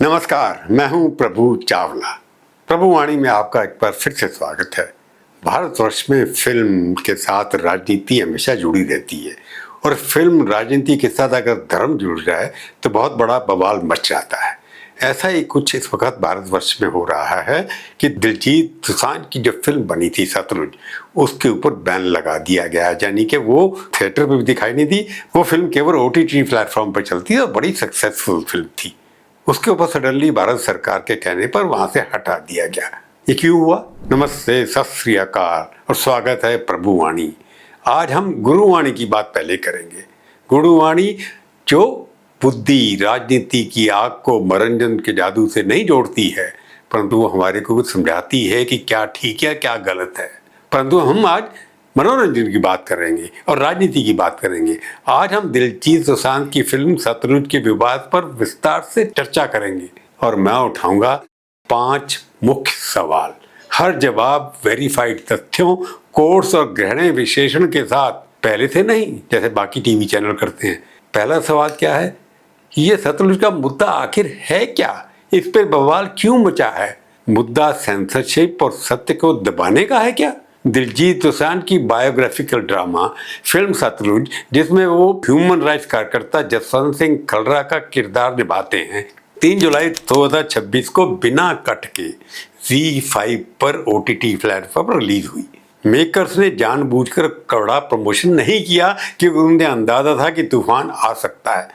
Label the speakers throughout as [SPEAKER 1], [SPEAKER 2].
[SPEAKER 1] नमस्कार, मैं हूं प्रभु चावला। प्रभुवाणी में आपका एक बार फिर से स्वागत है। भारतवर्ष में फिल्म के साथ राजनीति हमेशा जुड़ी रहती है और फिल्म राजनीति के साथ अगर धर्म जुड़ जाए तो बहुत बड़ा बवाल मच जाता है। ऐसा ही कुछ इस वक्त भारतवर्ष में हो रहा है कि दिलजीत दोसांझ की जो फिल्म बनी थी सतलुज, उसके ऊपर बैन लगा दिया गया, यानी कि वो थिएटर में भी दिखाई नहीं दी। वो फिल्म केवल OTT प्लेटफॉर्म पर चलती है और बड़ी सक्सेसफुल फिल्म थी। उसके ऊपर सडनली भारत सरकार के कहने पर वहां से हटा दिया गया। ये क्यों हुआ? नमस्ते, सत श्री अकाल और स्वागत है प्रभुवाणी। आज हम गुरुवाणी की बात पहले करेंगे। गुरुवाणी जो बुद्धि राजनीति की आग को मनोरंजन के जादू से नहीं जोड़ती है, परंतु वो हमारे को कुछ समझाती है कि क्या ठीक है क्या गलत है। परंतु हम आज मनोरंजन की बात करेंगे और राजनीति की बात करेंगे। आज हम दिलजीत दोसांझ की फिल्म सतलुज के विवाद पर विस्तार से चर्चा करेंगे और मैं उठाऊंगा 5 मुख्य सवाल। हर जवाब वेरीफाइड तथ्यों, कोर्स और गहरे विश्लेषण के साथ, पहले से नहीं जैसे बाकी टीवी चैनल करते हैं। पहला सवाल क्या है? ये सतलुज का मुद्दा आखिर है क्या? इस पर बवाल क्यों मचा है? मुद्दा सेंसरशिप और सत्य को दबाने का है क्या? दिलजीत दोसांझ की बायोग्राफिकल ड्रामा फिल्म सतलुज, जिसमें वो ह्यूमन राइट्स कार्यकर्ता जसवंत सिंह खलरा का किरदार निभाते हैं, 3 जुलाई 2026 को बिना कट के ZEE5 पर OTT प्लेटफॉर्म पर रिलीज हुई। मेकर्स ने जानबूझकर कड़ा प्रमोशन नहीं किया क्योंकि उन्हें अंदाजा था कि तूफान आ सकता है।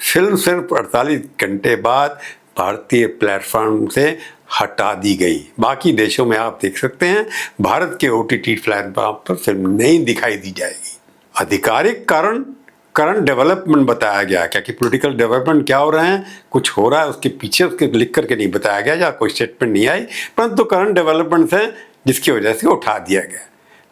[SPEAKER 1] फिल्म सिर्फ 48 घंटे बाद भारतीय प्लेटफॉर्म से हटा दी गई। बाकी देशों में आप देख सकते हैं, भारत के OTT प्लेटफॉर्म पर फिल्म नहीं दिखाई दी जाएगी। आधिकारिक कारण करंट डेवलपमेंट बताया गया, क्या कि पॉलिटिकल डेवलपमेंट क्या हो रहे हैं, कुछ हो रहा है उसके पीछे उसके लिख करके नहीं बताया गया या कोई स्टेटमेंट नहीं आई, परंतु करंट डेवलपमेंट है जिसकी वजह से उठा दिया गया।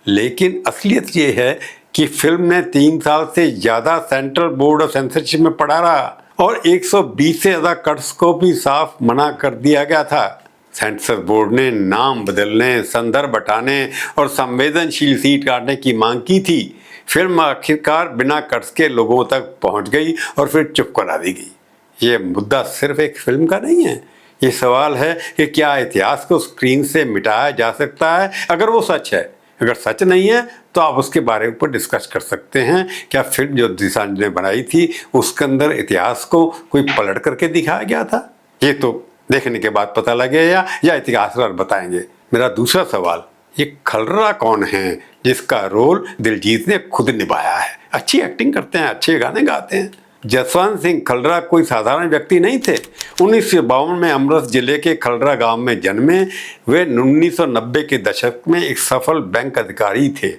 [SPEAKER 1] लेकिन असलियत ये है कि फिल्म ने 3 साल से ज़्यादा सेंट्रल बोर्ड ऑफ सेंसरशिप में पड़ा रहा और 120 से ज़्यादा कट्स को भी साफ मना कर दिया गया था। सेंसर बोर्ड ने नाम बदलने, संदर्भ हटाने और संवेदनशील सीट काटने की मांग की थी। फिल्म आखिरकार बिना कट्स के लोगों तक पहुंच गई और फिर चुप करा दी गई। ये मुद्दा सिर्फ एक फिल्म का नहीं है। ये सवाल है कि क्या इतिहास को स्क्रीन से मिटाया जा सकता है? अगर वो सच है, अगर सच नहीं है तो आप उसके बारे में डिस्कस कर सकते हैं। क्या फिल्म जो दोसांझ ने बनाई थी उसके अंदर इतिहास को कोई पलट करके दिखाया गया था? ये तो देखने के बाद पता लगेगा या इतिहासकार बताएंगे। मेरा दूसरा सवाल, ये खलरा कौन है जिसका रोल दिलजीत ने खुद निभाया है? अच्छी एक्टिंग करते हैं, अच्छे गाने गाते हैं। जसवंत सिंह खलरा कोई साधारण व्यक्ति नहीं थे। 1952 में अमृत जिले के खलरा गांव में जन्मे। वे 1990 के दशक में एक सफल बैंक अधिकारी थे,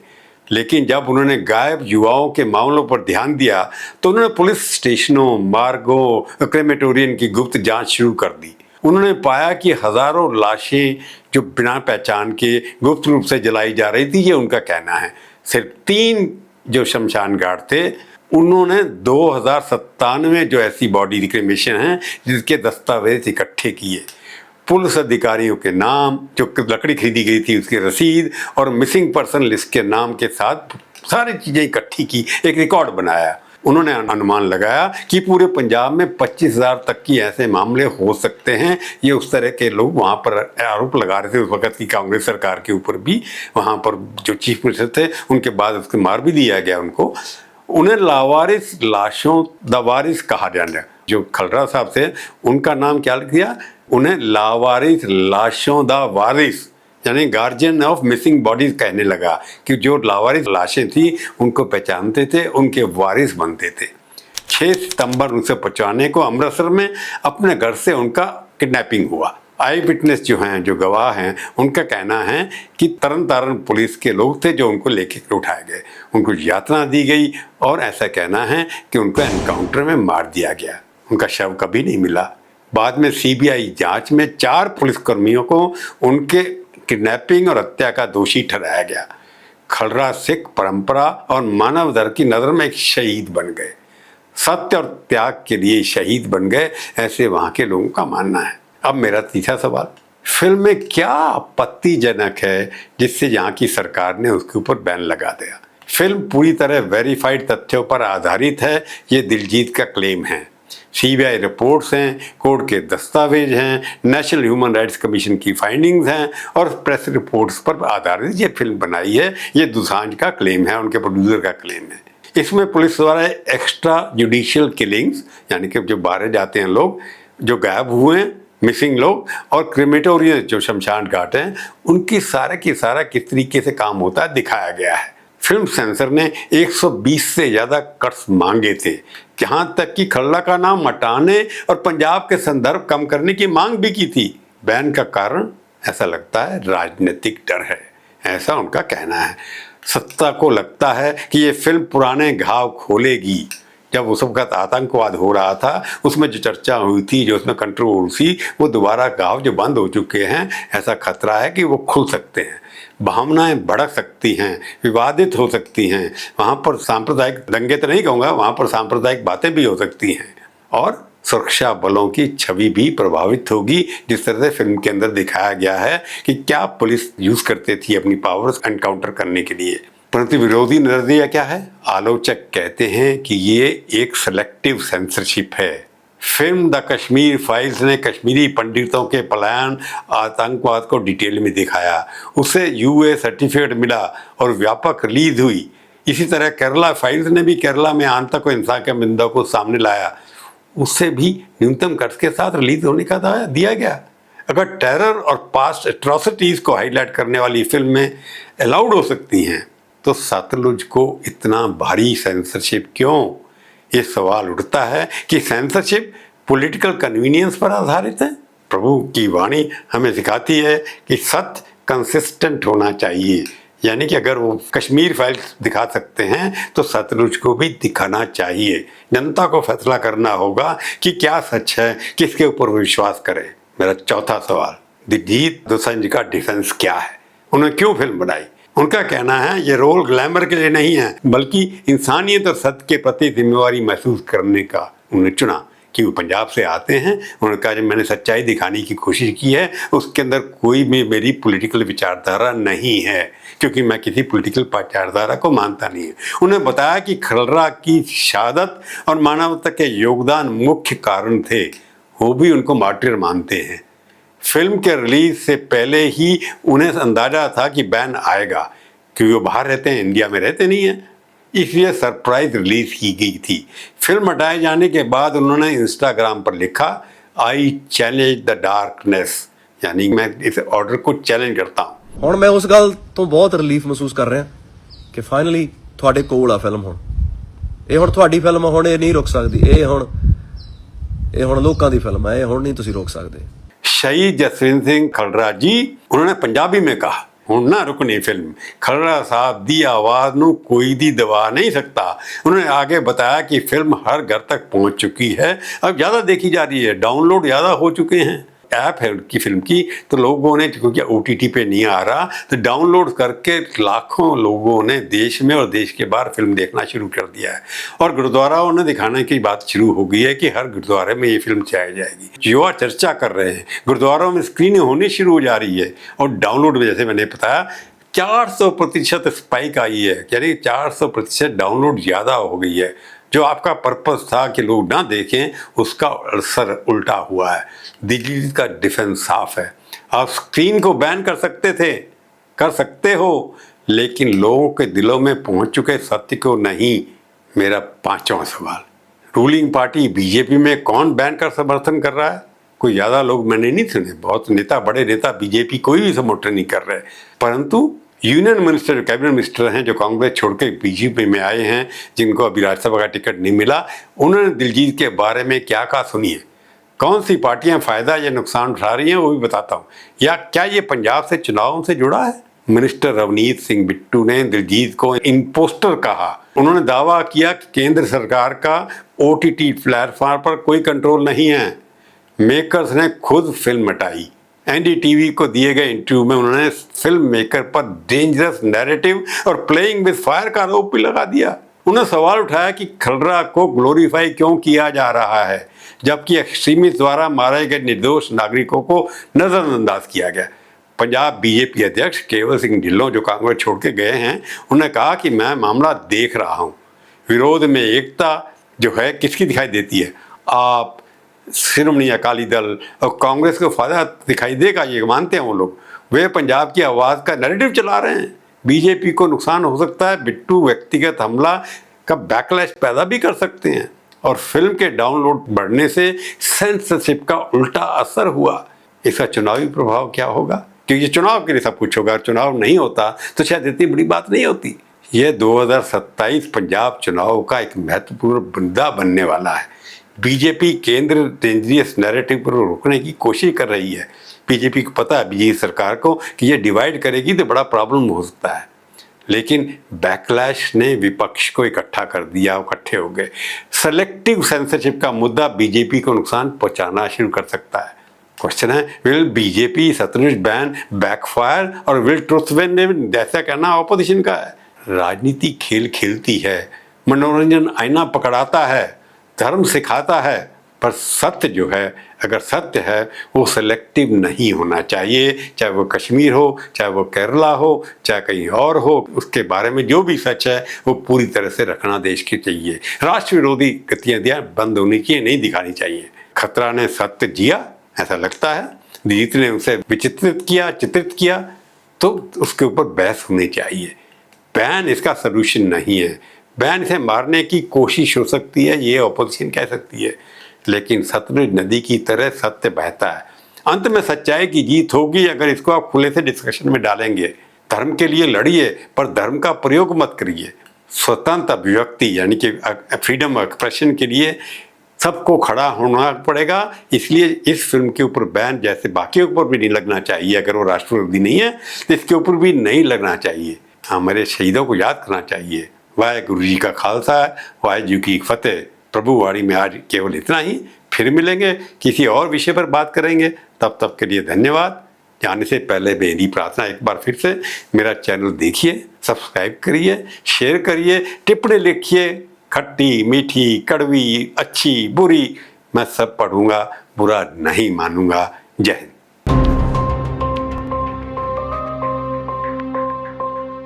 [SPEAKER 1] लेकिन जब उन्होंने गायब युवाओं के मामलों पर ध्यान दिया तो उन्होंने पुलिस स्टेशनों, मार्गों, क्रेमेटोरियम की गुप्त जांच शुरू कर दी। उन्होंने पाया कि हजारों लाशें जो बिना पहचान के गुप्त रूप से जलाई जा रही थी, ये उनका कहना है। सिर्फ 3 जो शमशान घाट थे, उन्होंने 2097 जो ऐसी बॉडी रिक्लेमेशन हैं जिसके दस्तावेज इकट्ठे किए। पुलिस अधिकारियों के नाम, जो लकड़ी खरीदी गई थी उसकी रसीद और मिसिंग पर्सन लिस्ट के नाम के साथ सारी चीज़ें इकट्ठी की, एक रिकॉर्ड बनाया। उन्होंने अनुमान लगाया कि पूरे पंजाब में 25,000 तक की ऐसे मामले हो सकते हैं। ये उस तरह के लोग वहाँ पर आरोप लगा रहे थे उस वक्त की कांग्रेस सरकार के ऊपर भी। वहाँ पर जो चीफ मिनिस्टर थे उनके बाद उसके मार भी दिया गया उनको। उन्हें लावारिस लाशों दवारिस कहा जाना। जो खलरा साहब थे उनका नाम क्या लिख दिया? उन्हें लावारिस लाशों दा वारिस यानी गार्जियन ऑफ मिसिंग बॉडीज कहने लगा कि जो लावारिस लाशें थी उनको पहचानते थे, उनके वारिस बनते थे। 6 सितंबर 1995 को अमृतसर में अपने घर से उनका किडनैपिंग हुआ। आई विटनेस जो हैं, जो गवाह हैं, उनका कहना है कि तरन तारण पुलिस के लोग थे जो उनको लेके उठाए गए, उनको यातना दी गई और ऐसा कहना है कि उनको एनकाउंटर में मार दिया गया। उनका शव कभी नहीं मिला। बाद में CBI जांच में 4 पुलिसकर्मियों को उनके किडनैपिंग और हत्या का दोषी ठहराया गया। खलरा सिख परंपरा और मानव धर्म की नज़र में एक शहीद बन गए, सत्य और त्याग के लिए शहीद बन गए, ऐसे वहाँ के लोगों का मानना है। अब मेरा तीसरा सवाल, फिल्म में क्या आपत्तिजनक है जिससे यहाँ की सरकार ने उसके ऊपर बैन लगा दिया? फिल्म पूरी तरह वेरीफाइड तथ्यों पर आधारित है, ये दिलजीत का क्लेम है। सीबीआई रिपोर्ट्स हैं, कोर्ट के दस्तावेज हैं, नेशनल ह्यूमन राइट्स कमीशन की फाइंडिंग्स हैं और प्रेस रिपोर्ट्स पर आधारित ये फिल्म बनाई है। ये दोसांझ का क्लेम है, उनके प्रोड्यूसर का क्लेम है। इसमें पुलिस द्वारा एक्स्ट्रा जुडिशियल किलिंग्स, यानी कि जो बाहर जाते हैं लोग, जो गायब हुए हैं, मिसिंग लोग, और क्रिमेटोरियम जो शमशान घाट हैं, उनकी सारा की सारा किस तरीके से काम होता है दिखाया गया है। फिल्म सेंसर ने 120 से ज़्यादा कट्स मांगे थे, यहाँ तक कि खल्ला का नाम हटाने और पंजाब के संदर्भ कम करने की मांग भी की थी। बैन का कारण ऐसा लगता है राजनीतिक डर है, ऐसा उनका कहना है। सत्ता को लगता है कि ये फिल्म पुराने घाव खोलेगी। जब उस वक्त आतंकवाद हो रहा था, उसमें जो चर्चा हुई थी, जो उसमें कंट्रोवर्सी, वो दोबारा घाव जो बंद हो चुके हैं, ऐसा खतरा है कि वो खुल सकते हैं, भावनाएं भड़क सकती हैं, विवादित हो सकती हैं। वहाँ पर सांप्रदायिक दंगे तो नहीं कहूँगा, वहाँ पर सांप्रदायिक बातें भी हो सकती हैं और सुरक्षा बलों की छवि भी प्रभावित होगी। जिस तरह से फिल्म के अंदर दिखाया गया है कि क्या पुलिस यूज करती थी अपनी पावर्स एनकाउंटर करने के लिए। परंतु विरोधी नजरिया क्या है? आलोचक कहते हैं कि ये एक सेलेक्टिव सेंसरशिप है। फिल्म द कश्मीर फाइल्स ने कश्मीरी पंडितों के पलायन, आतंकवाद को डिटेल में दिखाया। उसे यूए सर्टिफिकेट मिला और व्यापक रिलीज हुई। इसी तरह केरला फाइल्स ने भी केरला में आतंक और हिंसा के मुद्दों को सामने लाया, उससे भी न्यूनतम कट्स के साथ रिलीज होने का दावा दिया गया। अगर टेरर और पास्ट एट्रोसिटीज को हाईलाइट करने वाली फिल्में अलाउड हो सकती हैं, तो सतलुज को इतना भारी सेंसरशिप क्यों? ये सवाल उठता है कि सेंसरशिप पॉलिटिकल कन्वीनियंस पर आधारित है। प्रभु की वाणी हमें सिखाती है कि सत्य कंसिस्टेंट होना चाहिए, यानी कि अगर वो कश्मीर फाइल्स दिखा सकते हैं तो सतलुज को भी दिखाना चाहिए। जनता को फैसला करना होगा कि क्या सच है, किसके ऊपर विश्वास करें। मेरा चौथा सवाल, दिलजीत दोसांझ का डिफेंस क्या है? उन्होंने क्यों फिल्म बनाई? उनका कहना है ये रोल ग्लैमर के लिए नहीं है, बल्कि इंसानियत और सत्य के प्रति जिम्मेवारी महसूस करने का उन्होंने चुना। कि वो पंजाब से आते हैं, उन्होंने कहा जब मैंने सच्चाई दिखाने की कोशिश की है, उसके अंदर कोई भी मेरी पॉलिटिकल विचारधारा नहीं है, क्योंकि मैं किसी पॉलिटिकल विचारधारा को मानता नहीं है। उन्होंने बताया कि खलरा की शहादत और मानवता के योगदान मुख्य कारण थे, वो भी उनको मार्टिर मानते हैं। फिल्म के रिलीज से पहले ही उन्हें अंदाजा था कि बैन आएगा, क्योंकि वो बाहर रहते हैं, इंडिया में रहते नहीं हैं, इसलिए सरप्राइज रिलीज की गई थी। फिल्म हटाए जाने के बाद उन्होंने इंस्टाग्राम पर लिखा, आई चैलेंज द डार्कनेस, यानी मैं इस ऑर्डर को चैलेंज करता हूँ।
[SPEAKER 2] ਹੁਣ मैं उस गल तो बहुत रिलीफ महसूस कर रहा कि फाइनली ਤੁਹਾਡੇ ਕੋਲ ਆ ਫਿਲਮ। ਹੁਣ ਇਹ ਹੁਣ ਤੁਹਾਡੀ ਫਿਲਮ, ਹੁਣ ਇਹ ਨਹੀਂ ਰੁਕ ਸਕਦੀ। ਇਹ ਹੁਣ ਲੋਕਾਂ ਦੀ ਫਿਲਮ ਹੈ, ਇਹ ਹੁਣ ਨਹੀਂ ਤੁਸੀਂ ਰੋਕ ਸਕਦੇ।
[SPEAKER 1] शहीद जसविंदर सिंह खलरा जी, उन्होंने पंजाबी में कहा, ਹੁਣ ना रुकनी फिल्म, खलरा साहब दी आवाज़ नू कोई दी दबा नहीं सकता। उन्होंने आगे बताया कि फिल्म हर घर तक पहुंच चुकी है, अब ज़्यादा देखी जा रही है, डाउनलोड ज़्यादा हो चुके हैं। ऐप है उनकी फिल्म की, तो लोगों ने, क्योंकि OTT पे नहीं आ रहा, तो डाउनलोड करके लाखों लोगों ने देश में और देश के बाहर फिल्म देखना शुरू कर दिया है। और गुरुद्वाराओं ने दिखाने की बात शुरू हो गई है कि हर गुरुद्वारे में ये फिल्म चलाई जाएगी। युवा चर्चा कर रहे हैं, गुरुद्वारों में स्क्रीनिंग होनी शुरू हो जा रही है, और डाउनलोड में जैसे मैंने बताया 400% स्पाइक आई है, यानी 400% डाउनलोड ज़्यादा हो गई है। जो आपका पर्पस था कि लोग ना देखें, उसका असर उल्टा हुआ है। दिल्ली का डिफेंस साफ है, आप स्क्रीन को बैन कर सकते थे, कर सकते हो, लेकिन लोगों के दिलों में पहुंच चुके सत्य को नहीं। मेरा पांचवा सवाल, रूलिंग पार्टी बीजेपी में कौन बैन का समर्थन कर रहा है? कोई ज़्यादा लोग मैंने नहीं सुने, बहुत नेता, बड़े नेता बीजेपी कोई भी समर्थन नहीं कर रहे, परंतु यूनियन मिनिस्टर, कैबिनेट मिनिस्टर हैं जो कांग्रेस छोड़ के बीजेपी में आए हैं, जिनको अभी राज्यसभा का टिकट नहीं मिला, उन्होंने दिलजीत के बारे में क्या कहा सुनिए। कौन सी पार्टियां फ़ायदा या नुकसान उठा रही हैं वो भी बताता हूँ, या क्या ये पंजाब से चुनावों से जुड़ा है। मिनिस्टर रवनीत सिंह बिट्टू ने दिलजीत को इम्पोस्टर कहा। उन्होंने दावा किया कि केंद्र सरकार का OTT प्लेटफॉर्म पर कोई कंट्रोल नहीं है। मेकर्स ने खुद फिल्म हटाई। NDTV को दिए गए इंटरव्यू में उन्होंने फिल्म मेकर पर डेंजरस नैरेटिव और प्लेइंग विद फायर का आरोप भी लगा दिया। उन्होंने सवाल उठाया कि खलरा को ग्लोरीफाई क्यों किया जा रहा है, जबकि एक्सट्रीमिस्ट द्वारा मारे गए निर्दोष नागरिकों को नजरअंदाज किया गया। पंजाब बीजेपी अध्यक्ष केवल सिंह ढिल्लों, जो कांग्रेस छोड़ के गए हैं, उन्होंने कहा कि मैं मामला देख रहा हूँ। विरोध में एकता जो है किसकी दिखाई देती है? आप, श्रोमणी अकाली दल और कांग्रेस को फायदा दिखाई देगा, ये मानते हैं वो लोग। वे पंजाब की आवाज़ का नैरेटिव चला रहे हैं। बीजेपी को नुकसान हो सकता है, बिट्टू व्यक्तिगत हमला का बैकलैश पैदा भी कर सकते हैं, और फिल्म के डाउनलोड बढ़ने से सेंसरशिप का उल्टा असर हुआ। इसका चुनावी प्रभाव क्या होगा? क्योंकि चुनाव के लिए सब कुछ होगा, चुनाव नहीं होता तो शायद इतनी बड़ी बात नहीं होती। यह 2027 पंजाब चुनाव का एक महत्वपूर्ण मुद्दा बनने वाला है। बीजेपी केंद्र डेंजरियस नैरेटिव पर रोकने की कोशिश कर रही है। बीजेपी को पता है, बीजेपी सरकार को, कि ये डिवाइड करेगी तो बड़ा प्रॉब्लम हो सकता है, लेकिन बैकलैश ने विपक्ष को इकट्ठा कर दिया, इकट्ठे हो गए। सेलेक्टिव सेंसरशिप का मुद्दा बीजेपी को नुकसान पहुंचाना शुरू कर सकता है। क्वेश्चन है, will BJP Sutlej ban backfire और विल ट्रुथ विन? ऐसा कहना ऑपोजिशन का है। राजनीति खेल खेलती है, मनोरंजन आईना पकड़ाता है, धर्म सिखाता है, पर सत्य जो है, अगर सत्य है, वो सेलेक्टिव नहीं होना चाहिए। चाहे वो कश्मीर हो, चाहे वो केरला हो, चाहे कहीं और हो, उसके बारे में जो भी सच है वो पूरी तरह से रखना देश के चाहिए। राष्ट्र विरोधी गतिविधियां बंद होनी चाहिए, नहीं दिखानी चाहिए। खतरा ने सत्य जिया, ऐसा लगता है, जीत ने उसे चित्रित किया, तो उसके ऊपर बहस होनी चाहिए। बैन इसका सलूशन नहीं है। बैन इसे मारने की कोशिश हो सकती है, ये ऑपोजिशन कह सकती है, लेकिन सतलुज नदी की तरह सत्य बहता है। अंत में सच्चाई की जीत होगी अगर इसको आप खुले से डिस्कशन में डालेंगे। धर्म के लिए लड़िए, पर धर्म का प्रयोग मत करिए। स्वतंत्र अभिव्यक्ति यानी कि फ्रीडम ऑफ एक्सप्रेशन के लिए सबको खड़ा होना पड़ेगा। इसलिए इस फिल्म के ऊपर बैन जैसे बाकियों के ऊपर भी नहीं लगना चाहिए। अगर वो राष्ट्र विरोधी नहीं है तो इसके ऊपर भी नहीं लगना चाहिए। हमारे शहीदों को याद करना चाहिए। वाहेगुरु जी का खालसा, वाहेगुरु जी की फतेह। प्रभु वाणी में आज केवल इतना ही। फिर मिलेंगे, किसी और विषय पर बात करेंगे। तब के लिए धन्यवाद। जाने से पहले मेरी प्रार्थना एक बार फिर से, मेरा चैनल देखिए, सब्सक्राइब करिए, शेयर करिए, टिप्पणी लिखिए, खट्टी मीठी कड़वी अच्छी बुरी मैं सब पढ़ूंगा, बुरा नहीं मानूंगा। जय हिंद।